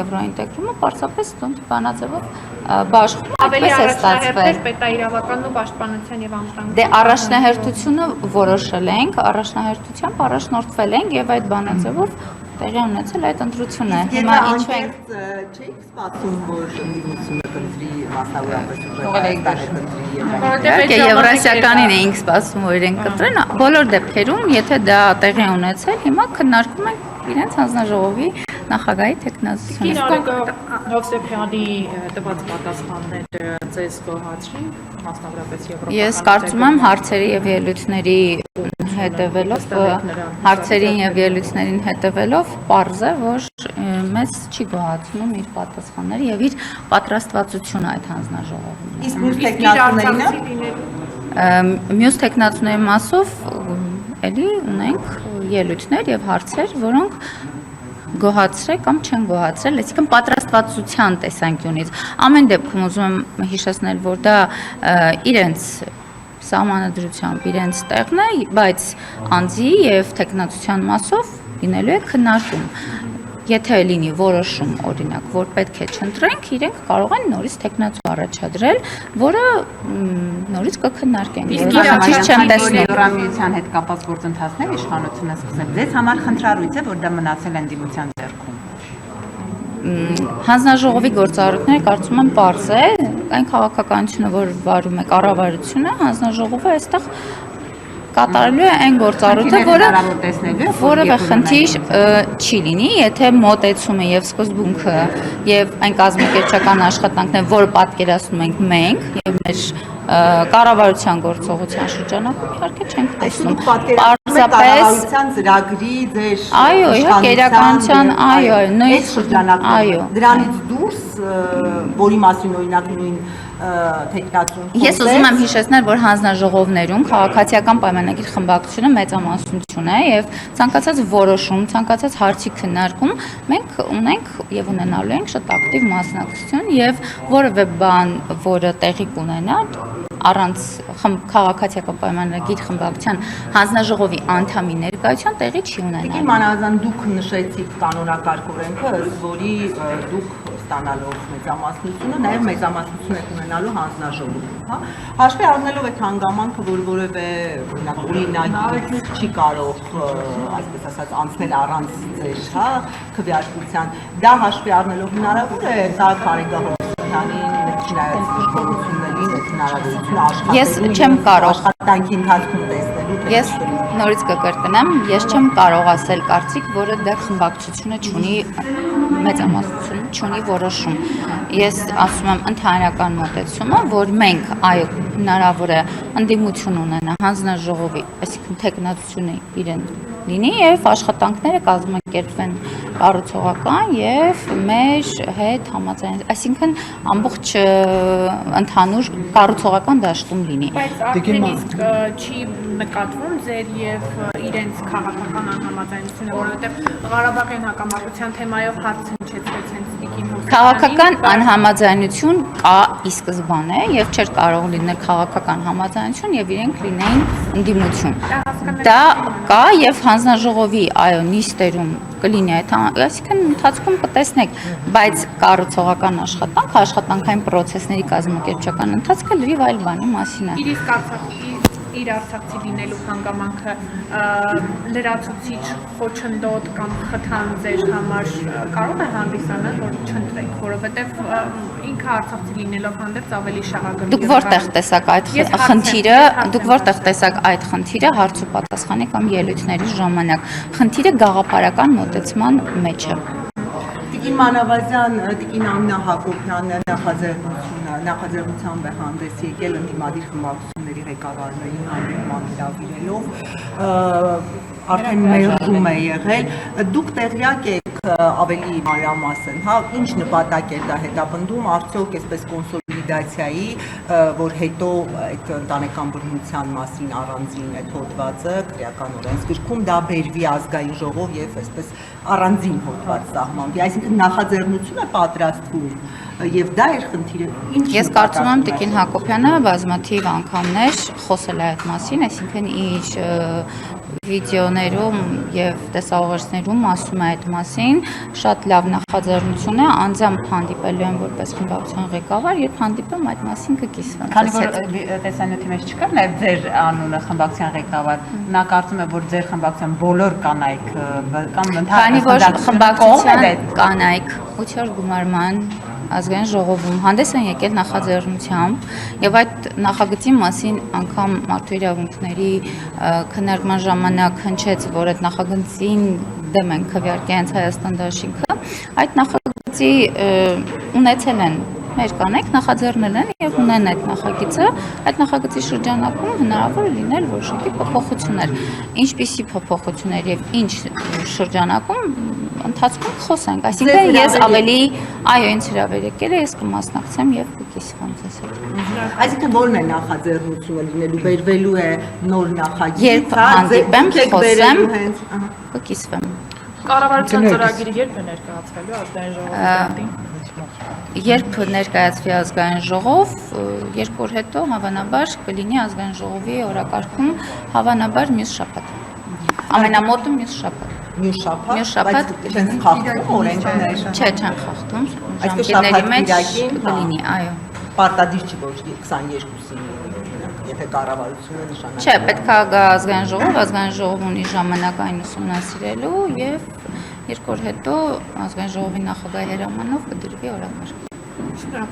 եվրոինտեգրումը պարզապես բանաձևով բաշխում ավելի այդպես է առաջնահերթ էր ստացվել։ պետաիրավականն ու պաշտպանության եւ անվտանգության։ Դե առաջնահերթությունը որոշել ենք, առաջնահերթությամբ առաջնորդվել ենք եւ այդ բանաձևով տեղի ունեցել այդ ընտրությունը։ Հիմա ինչ ենք չէիք սպասում, որ ընդդիմությունը կընտրի մասնավորապես Իհարկե եվրասիականին էինք սպասում, որ իրենք կընտրեն, բոլոր դեպքերում, եթե դա տեղի ունեցել, հիմա քննարկում ենք իրենց հանձնաժողովի նախագահի թեկնածությունը։ Արեգա Հովսեփյանի տված պատասխանները ձեզ գոհացրին, մասնավորապես եվրոպական։ Ես կարծում եմ հարցերի եւ ելույթների հետևելով, հարցերին եւ ելույթներին հետևելով պարզ է, որ մեզ չի գոհացնում իր պատասխանները եւ իր պատրաստվածությունը այդ հանձնաժողովում։ Իսկ մյուս տեխնացուներինը Մյուս տեխնացուների մասով էլի ունենք ելույթներ եւ հարցեր, որոնք գոհացրել կամ չեն գոհացրել, այսինքն պատրաստվածության տեսանկյունից։ Ամեն դեպքում ուզում եմ հիշեցնել, որ դա իրենց սահմանադրությամբ իրենց տեղն է, բայց անձի եւ տեխնացության մասով լինելու է քննարկում։ Եթե լինի որոշում, օրինակ, որ պետք է չընտրենք, իրենք կարող են նորից տեխնացու առաջադրել, որը նորից կքննարկենք։ Իսկ չեմ տեսնում Եվրամիության հետ կապված գործընթացներ իշխանությունը սկսել։ Ձեզ համար խնդրառույց է, որ դա մնացել է ընդդիմության ձեռքում։ Հանձնաժողովի գործառույթները կարծում եմ պարզ է, այն քաղաքականությունը, որ վարում է կառավարությունը, հանձնաժողովը այստեղ կատարելու է այն գործառույթը, որը որևէ խնդիր չի լինի, եթե մոտեցումը եւ սկզբունքը եւ այն կազմակերպչական աշխատանքն է, որը պատկերացնում ենք մենք եւ մեր կառավարության գործողության շրջանակում իհարկե չենք տեսնում։ Կառավարության ծրագրի ձեր այո, իհարկե իրականության, այո, նույն շրջանակում։ Այո։ Դրանից դուրս, որի մասին օրինակ նույն տեխնացուն։ Ես ուզում եմ հիշեցնել, որ հանձնաժողովներում քաղաքացիական պայմանագիր խմբակցությունը մեծամասնություն է եւ ցանկացած որոշում, ցանկացած հարցի քննարկում մենք ունենք եւ ունենալու ենք շատ ակտիվ մասնակցություն եւ որևէ բան, որը տեղի կունենա առանց քաղաքացիական պայմանագիր խմբակցության հանձնաժողովի անդամի ներկայության տեղի չի ունենալու։ Իսկ մանավանդ դուք նշեցիք կանոնակարգ օրենքը, որի դուք ստանալով մեծամասնությունը, նաև մեծամասնություն եք ունենալու հանձնաժողովում, հա։ Հաշվի առնելով այդ հանգամանքը, որ որևէ օրինակ օրինագիր չի կարող, այսպես ասած, անցնել առանց ձեր, հա, քվեարկության, դա հաշվի առնելով հնարավոր է տալ Արեգա Հովսեփյանին Ես չեմ կարող աշխատանքի ընթացքում տեսնելու։ Ես նորից կկրկնեմ, ես չեմ կարող ասել կարծիք, որը դեռ խմբակցությունը չունի մեծամասնություն, չունի որոշում։ Ես ասում եմ ընդհանրական մոտեցումը, որ մենք այո հնարավոր է ընդդիմություն ունենա հանձնաժողովի, այսինքն տեխնացությունը իրեն լինի եւ աշխատանքները կազմակերպվեն կառուցողական եւ մեր հետ համաձայն, այսինքն ամբողջ ընդհանուր կառուցողական դաշտում լինի։ Բայց արդեն իսկ չի նկատվում ձեր եւ իրենց քաղաքական անհամաձայնությունը, որովհետեւ Ղարաբաղյան հակամարտության թեմայով հարց հնչեցրեց հենց Տիկին Հովսեփյանին։ Քաղաքական անհամաձայնություն կա ի սկզբանե եւ չէր կարող լինել քաղաքական համաձայնություն եւ իրենք լինեին ընդդիմություն։ Դա կա եւ հանձնաժողովի այո նիստերում կլինի այդ, այսինքն ընթացքում կտեսնեք, բայց կառուցողական աշխատանքային process-ների կազմակերպչական ընթացքը լրիվ այլ բանի մասին է։ Իր արցախցի լինելու հանգամանքը լրացուցիչ խոչընդոտ կամ խթան ձեր համար կարող է հանդիսանալ, որ չընտրեք, որովհետև ինքը արցախցի լինելով հանդերձ ավելի շահագրգիռ։ Դուք որտեղ տեսակ այդ խնդիրը, դուք որտեղ տեսակ այդ խնդիրը հարց ու պատասխանի կամ ելույթների ժամանակ։ Խնդիրը գաղափարական մոտեցման մեջ է։ Տիկին Մանավազյան, Տիկին Աննա Հակոբյանը նախաձեռնությամբ է հանդես եկել ընդդիմադիր խմբակցությունների ղեկավարներին հանդիպման հրավիրելով, արդեն մերժում է եղել։ Դուք տեղյակ եք ավելի մանրամասն, հա, ինչ նպատակ է դա հետապնդում, արդյոք այսպես կոնսոլիդացիայի, որ հետո այդ ընտանեկան բռնության մասին առանձին այդ հոդվածը քրեական օրենսգրքում դա բերվի ազգային ժողով եւ այսպես առանձին հոդված սահմանվի, այսինքն նախաձեռնություն է պատրաստվում եւ դա էր խնդիրը։ Ես կարծում եմ Տիկին Հակոբյանը բազմաթիվ անգամներ խոսել է այդ մասին, այսինքն իր վիդեոներում եւ տեսաուղերձներում ասում է այդ մասին, շատ լավ նախաձեռնություն է, անձամբ հանդիպելու եմ որպես խմբակցության ղեկավար, երբ հանդիպեմ այդ մասին կկիսվեմ։ Քանի որ տեսանյութի մեջ չկար նաև ձեր անունը խմբակցության ղեկավար, նա կարծում է, որ ձեր խմբակցության բոլոր կանայք կամ քանի որ խմբակցության կանայք 8 օր գումարման ազգային ժողովում հանդես են եկել նախաձեռնությամբ եւ այդ նախագծի մասին անգամ մարդու իրավունքների քննարկման ժամանակ հնչեց, որ այդ նախագծին դեմ են քվեարկել հենց Հայաստան դաշինքը, այդ նախագծի ունեցել են մեր կանայք նախաձեռնել են եւ ունեն այդ նախագիծը, այդ նախագծի շրջանակում հնարավոր է լինել որոշակի փոփոխություններ, ինչպիսի փոփոխություններ եւ ինչ շրջանակում ընթացքում խոսենք, այսինքն ես ավելի այո ինձ հրավեր եկել է, ես կմասնակցեմ եւ կկիսվեմ ձեզ հետ։ Այսինքն ո՞րն է նախաձեռնությունը լինելու, վերվելու է նոր նախագիծ, երբ հանդիպեմ, խոսեմ, կկիսվեմ։ Կառավարության ծրագիրը երբ է ներկայացվելու ազգային ժողովի։ Երբ ներկայացվի ազգային ժողով, 2 օր հետո հավանաբար կլինի ազգային ժողովի օրակարգում, հավանաբար մյուս շաբաթ։ Ամենամոտը մյուս շաբաթ։ Մյուս Մյուս շաբաթ, շաբաթ բայց չեն խախտում օրենքները։ Չէ, չեն խախտում, Այսինքն ժամկետների մեջ շաբաթ-կիրակին, կլինի, այո։ Պարտադիր չի որ 22-ին, եթե կառավարությունը նշանակի։ Չէ, պետք է գա ազգային ժողով, ազգային ժողով ունի ժամանակ այն ուսումնասիրելու եւ 2 օր հետո ազգային ժողովի նախագահի հրամանով կդրվի օրակարգ։